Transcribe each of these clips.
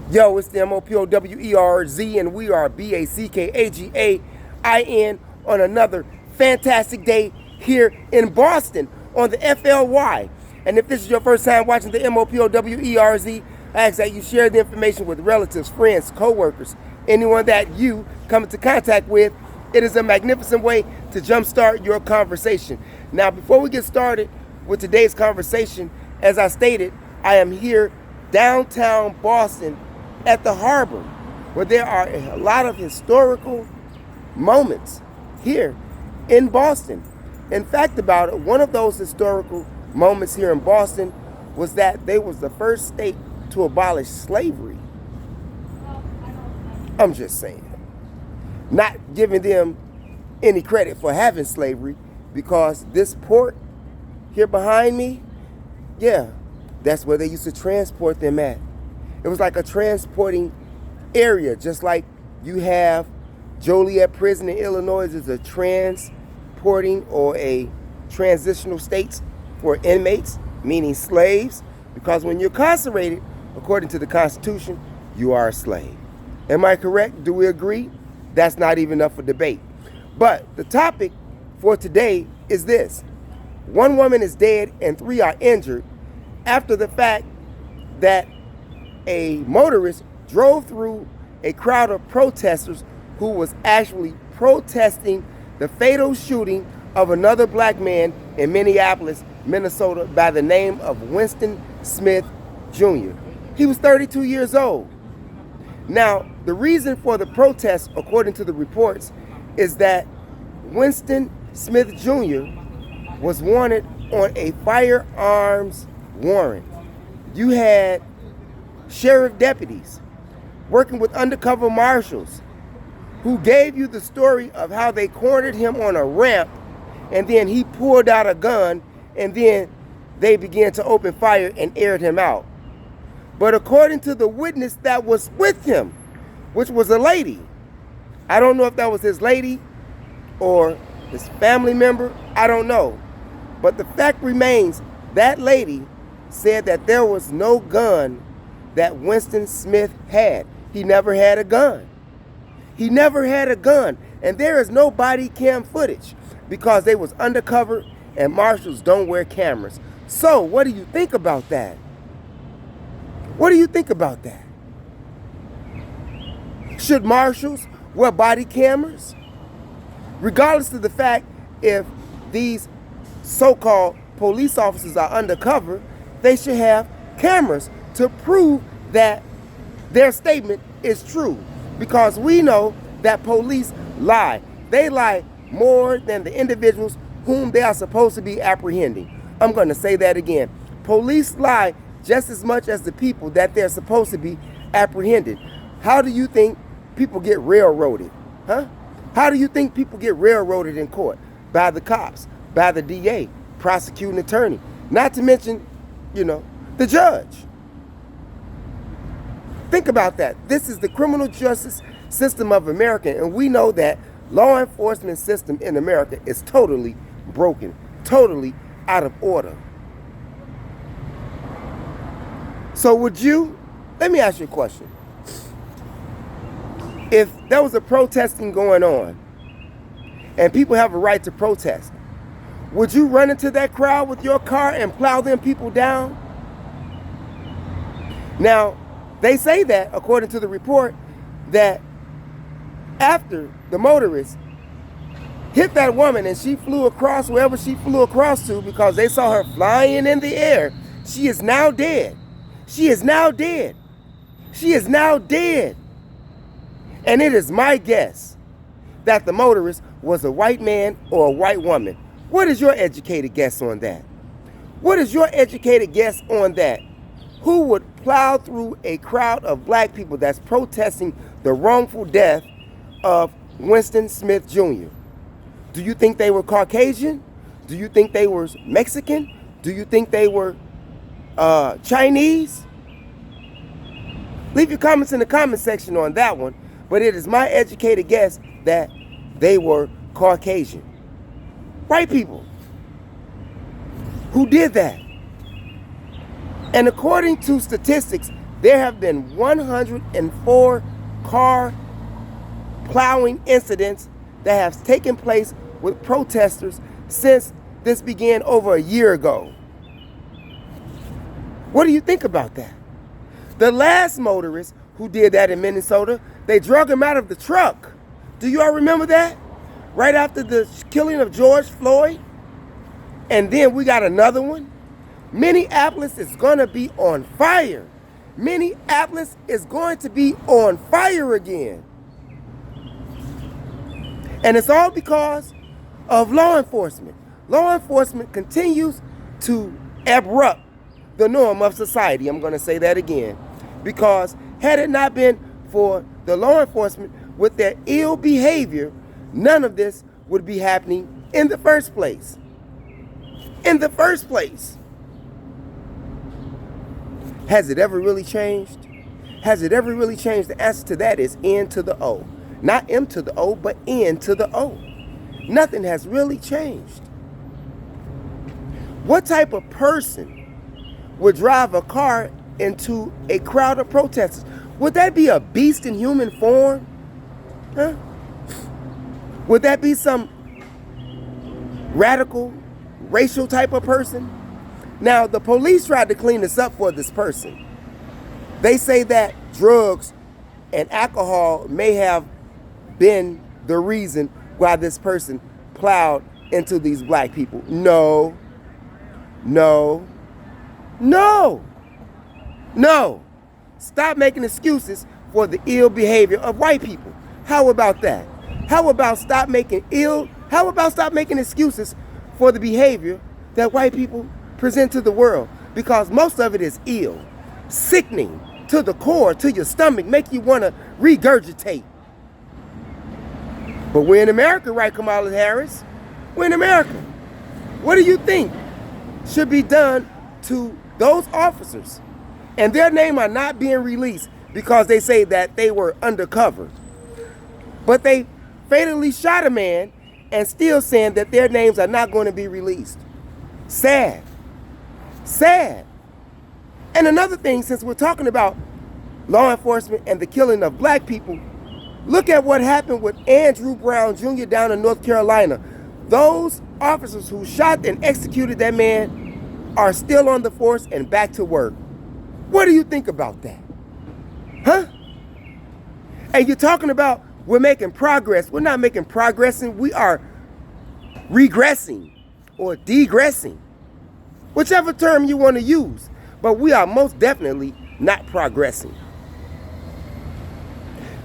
Yo, it's the MOPOWERZ, and we are BACKAGAIN on another fantastic day here in Boston on the FLY. And if this is your first time watching the MOPOWERZ, I ask that you share the information with relatives, friends, co-workers, anyone that you come into contact with. It is a magnificent way to jumpstart your conversation. Now, before we get started with today's conversation, as I stated, I am here downtown Boston at the harbor, where there are a lot of historical moments here in Boston. In fact, about it, one of those historical moments here in Boston was that they was the first state to abolish slavery. I'm just saying. Not giving them any credit for having slavery, because this port here behind me, yeah, that's where they used to transport them at. It was like a transporting area, just like you have Joliet Prison in Illinois is a transporting or a transitional state for inmates, meaning slaves, because when you're incarcerated, according to the Constitution, you are a slave. Am I correct? Do we agree? That's not even up for debate. But the topic for today is this. One woman is dead and 3 are injured after the fact that a motorist drove through a crowd of protesters who was actually protesting the fatal shooting of another black man in Minneapolis, Minnesota, by the name of Winston Smith Jr. He was 32 years old. Now, the reason for the protest, according to the reports, is that Winston Smith Jr. was wanted on a firearms warrant. You had sheriff deputies working with undercover marshals who gave you the story of how they cornered him on a ramp, and then he pulled out a gun, and then they began to open fire and aired him out. But according to the witness that was with him, which was a lady, I don't know if that was his lady or his family member, I don't know. But the fact remains, that lady said that there was no gun that Winston Smith had. He never had a gun. He never had a gun. And there is no body cam footage because they was undercover and marshals don't wear cameras. So what do you think about that? What do you think about that? Should marshals wear body cameras? Regardless of the fact if these so-called police officers are undercover, they should have cameras to prove that their statement is true. Because we know that police lie. They lie more than the individuals whom they are supposed to be apprehending. I'm going to say that again. Police lie just as much as the people that they're supposed to be apprehended. How do you think people get railroaded? Huh? How do you think people get railroaded in court? By the cops, by the DA, prosecuting attorney. Not to mention, the judge. Think about that. This is the criminal justice system of America, and we know that law enforcement system in America is totally broken, totally out of order. So let me ask you a question. If there was a protesting going on and people have a right to protest, would you run into that crowd with your car and plow them people down? Now, they say that, according to the report, that after the motorist hit that woman and she flew across wherever she flew across to because they saw her flying in the air, she is now dead. She is now dead. She is now dead. And it is my guess that the motorist was a white man or a white woman. What is your educated guess on that? What is your educated guess on that? Who would plow through a crowd of black people that's protesting the wrongful death of Winston Smith Jr.? Do you think they were Caucasian? Do you think they were Mexican? Do you think they were Chinese? Leave your comments in the comment section on that one. But it is my educated guess that they were Caucasian. White people who did that. And according to statistics, There have been 104 car plowing incidents that have taken place with protesters since this began over a year ago. What do you think about that? The last motorist who did that in Minnesota, they drug him out of the truck. Do you all remember that? Right after the killing of George Floyd? And then we got another one. Minneapolis is going to be on fire. Minneapolis is going to be on fire again. And it's all because of law enforcement. Law enforcement continues to abrupt the norm of society. I'm going to say that again. Because had it not been for the law enforcement with their ill behavior, none of this would be happening in the first place. In the first place. Has it ever really changed? Has it ever really changed? The answer to that is N to the O. Not M to the O, but N to the O. Nothing has really changed. What type of person would drive a car into a crowd of protesters? Would that be a beast in human form? Huh? Would that be some radical, racial type of person? Now, the police tried to clean this up for this person. They say that drugs and alcohol may have been the reason why this person plowed into these black people. No. Stop making excuses for the ill behavior of white people. How about that? How about stop making excuses for the behavior that white people present to the world? Because most of it is ill, sickening to the core, to your stomach, make you want to regurgitate. But we're in America, right, Kamala Harris? We're in America. What do you think should be done to those officers? And their name are not being released because they say that they were undercover. But they fatally shot a man and still saying that their names are not going to be released. Sad. Sad. And another thing, since we're talking about law enforcement and the killing of black people, look at what happened with Andrew Brown Jr. down in North Carolina. Those officers who shot and executed that man are still on the force and back to work. What do you think about that? Huh? And you're talking about we're making progress. We're not making progress, and we are regressing or degressing. Whichever term you want to use. But we are most definitely not progressing.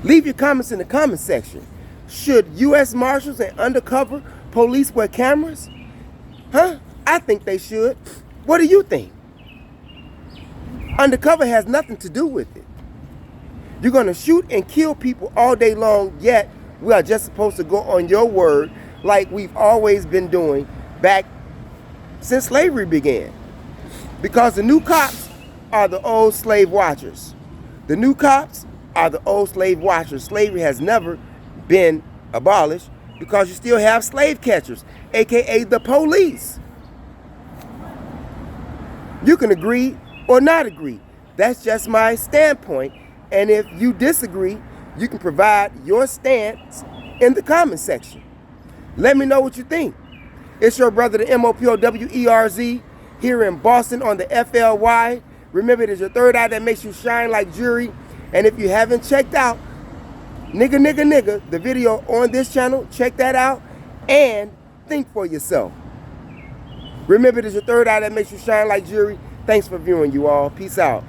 Leave your comments in the comment section. Should U.S. Marshals and undercover police wear cameras? Huh? I think they should. What do you think? Undercover has nothing to do with it. You're going to shoot and kill people all day long, yet we are just supposed to go on your word like we've always been doing back since slavery began. Because the new cops are the old slave watchers. The new cops are the old slave watchers. Slavery has never been abolished because you still have slave catchers, aka the police. You can agree or not agree. That's just my standpoint. And if you disagree, you can provide your stance in the comment section. Let me know what you think. It's your brother, the MOPOWERZ, here in Boston on the FLY. Remember, it is your third eye that makes you shine like jewelry. And if you haven't checked out Nigga, the video on this channel, check that out and think for yourself. Remember, it is your third eye that makes you shine like jewelry. Thanks for viewing, you all. Peace out.